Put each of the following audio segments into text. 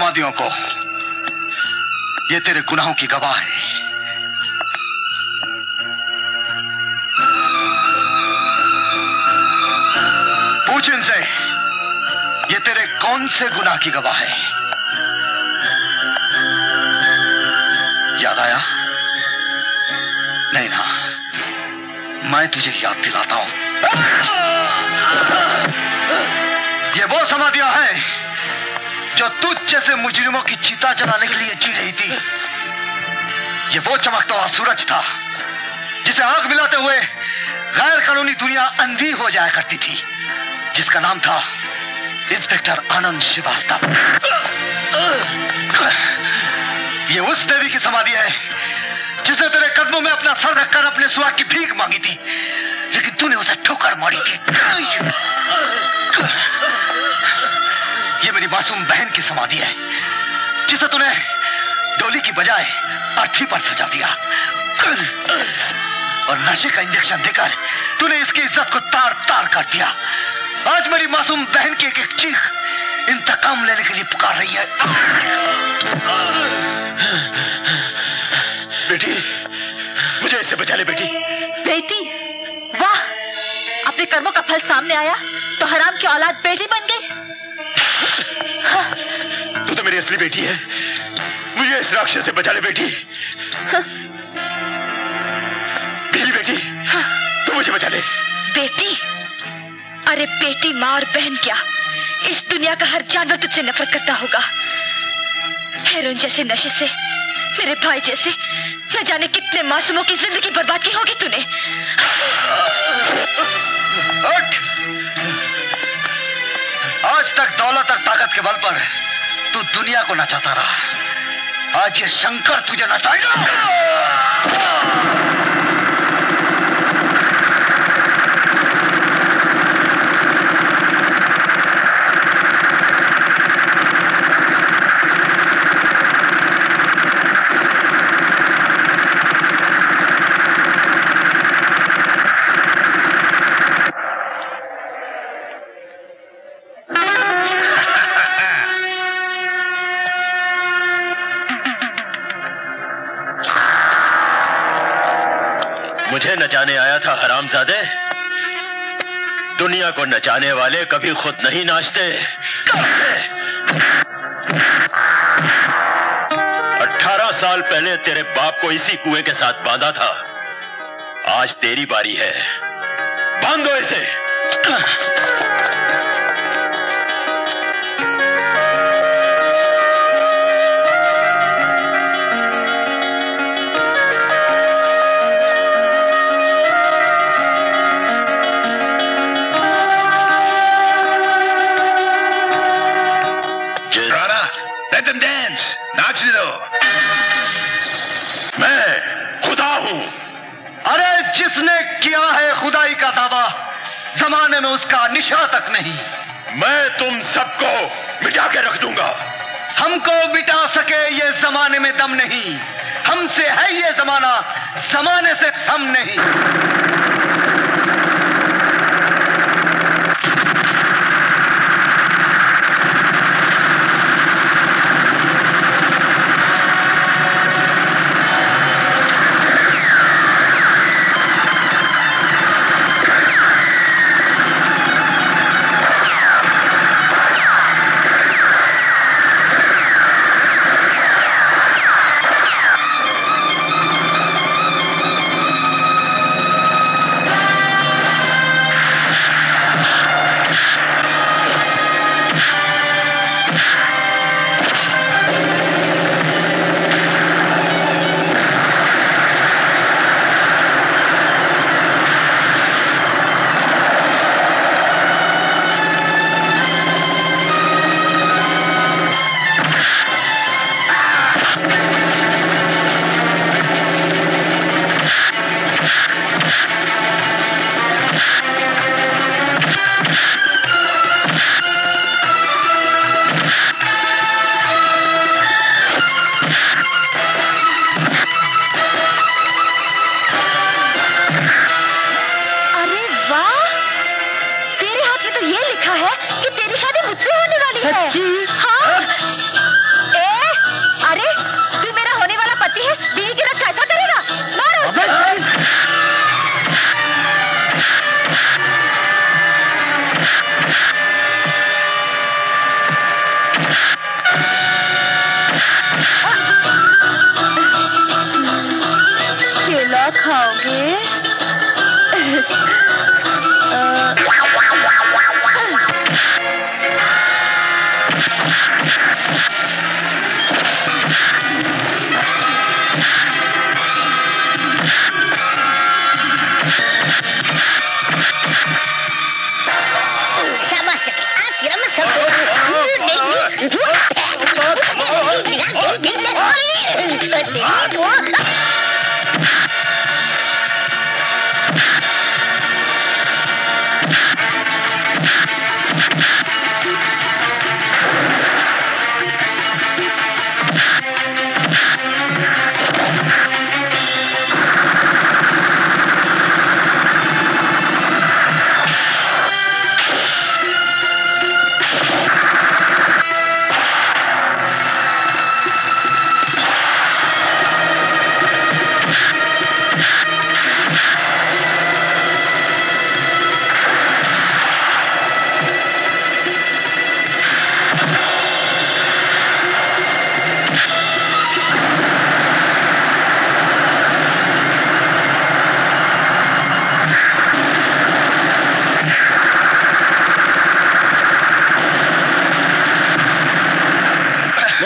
समाधियों को, ये तेरे गुनाहों की गवाह है। पूछ इनसे, ये तेरे कौन से गुनाह की गवाह है? याद आया? नहीं ना, मैं तुझे याद दिलाता हूं। ये वो समाधियां हैं जो तुझ जैसे मुजरिमों की चिता जलाने के लिए जी रही थी। ये वो चमकता हुआ सूरज था जिसे आग मिलाते हुए गैर कानूनी दुनिया अंधी हो जाया करती थी, जिसका नाम था इंस्पेक्टर आनंद श्रीवास्तव। ये उस देवी की समाधि है जिसने तेरे कदमों में अपना सर रखकर अपने सुहाग की भीख मांगी थी, लेकिन तूने उसे ठोकर मारी थी। ये मेरी मासूम बहन की समाधि है जिसे तूने डोली की बजाय अर्थी पर सजा दिया, और नशे का इंजेक्शन देकर तूने इसकी इज्जत को तार तार कर दिया। आज मेरी मासूम बहन की एक एक चीख इंतकाम लेने के लिए पुकार रही है। बेटी, मुझे इससे बचा ले बेटी। बेटी? वाह, अपने कर्मों का फल सामने आया तो हराम की औलाद बेटी बन गई। हाँ। तू तो मेरी असली बेटी है, मुझे इस राक्षस से बचा ले बेटी। हाँ। बेटी, हाँ। तू मुझे बचा ले। बेटी? अरे बेटी, माँ और बहन क्या, इस दुनिया का हर जानवर तुझसे नफरत करता होगा। हेरोइन जैसे नशे से मेरे भाई जैसे न जाने कितने मासूमों की जिंदगी बर्बाद की होगी तूने। उठ! आज तक दौलत और ताकत के बल पर तू दुनिया को नचाता रहा, आज ये शंकर तुझे नचाएगा। मुझे नचाने आया था हरामजादे। दुनिया को नचाने वाले कभी खुद नहीं नाचते। 18 साल पहले तेरे बाप को इसी कुएं के साथ बांधा था, आज तेरी बारी है, बांध दो इसे। नाच दो। मैं खुदा हूं। अरे जिसने किया है खुदाई का दावा, जमाने में उसका निशा तक नहीं। मैं तुम सबको मिटा के रख दूंगा। हमको मिटा सके ये जमाने में दम नहीं, हमसे है ये जमाना, जमाने से हम नहीं।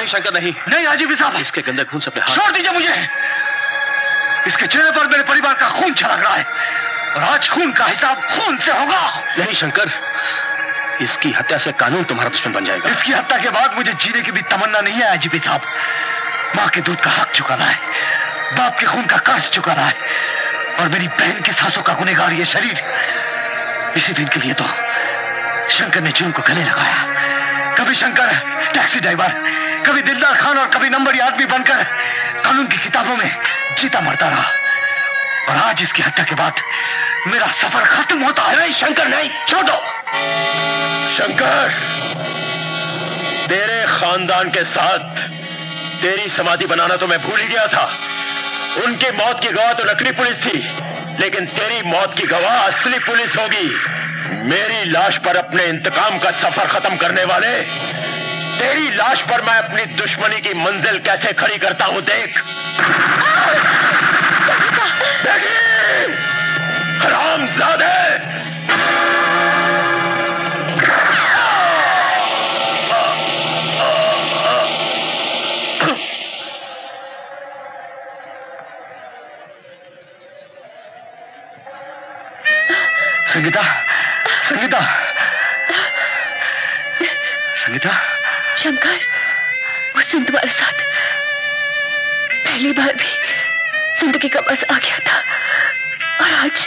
नहीं शंकर, नहीं नहीं आजीबी साहब, इसके गंदे खून से अपने हाथ छोड़ दीजिए मुझे। इसके चेहरे पर मेरे परिवार का खून छलक रहा है और आज खून का हिसाब खून से होगा। नहीं शंकर, इसकी हत्या से कानून तुम्हारा दुश्मन बन जाएगा। इसकी हत्या के बाद मुझे जीने की भी तमन्ना नहीं है आजीबी साहब। माँ के दूध का हक चुकाना है, बाप के खून का कर्ज चुकाना है और मेरी बहन की सांसों का गुनहगार ये शरीर। इसी दिन के लिए तो शंकर ने जीवन को गले लगाया। कभी शंकर टैक्सी ड्राइवर, कभी दिलदार खान और कभी नंबरी आदमी बनकर कानून की किताबों में जीता मरता रहा और आज इसकी हत्या के बाद मेरा सफर खत्म होता है। नहीं शंकर, नहीं, छोड़ो। शंकर, तेरे खानदान के साथ तेरी समाधि बनाना तो मैं भूल ही गया था। उनकी मौत की गवाह तो नकली पुलिस थी, लेकिन तेरी मौत की गवाह असली पुलिस होगी। मेरी लाश पर अपने इंतकाम का सफर खत्म करने वाले, तेरी लाश पर मैं अपनी दुश्मनी की मंजिल कैसे खड़ी करता हूं, देख। देखिए हरामजादे। संगीता, संगीता, संगीता। शंकर, उस दिन तुम्हारे साथ पहली बार भी जिंदगी का बस आ गया था और आज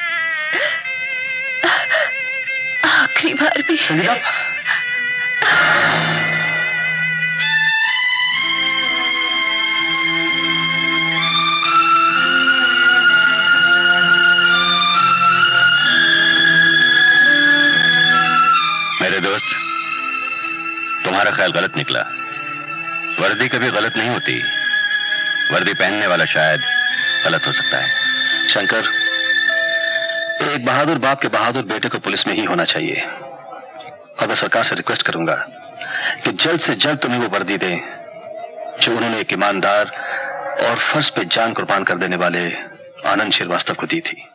आखिरी बार भी। संगीता, मेरे दोस्त, तुम्हारा ख्याल गलत निकला। वर्दी कभी गलत नहीं होती, वर्दी पहनने वाला शायद गलत हो सकता है। शंकर, एक बहादुर बाप के बहादुर बेटे को पुलिस में ही होना चाहिए और मैं सरकार से रिक्वेस्ट करूंगा कि जल्द से जल्द तुम्हें वो वर्दी दें जो उन्होंने एक ईमानदार और फर्ज पे जान कुर्बान कर देने वाले आनंद श्रीवास्तव को दी थी।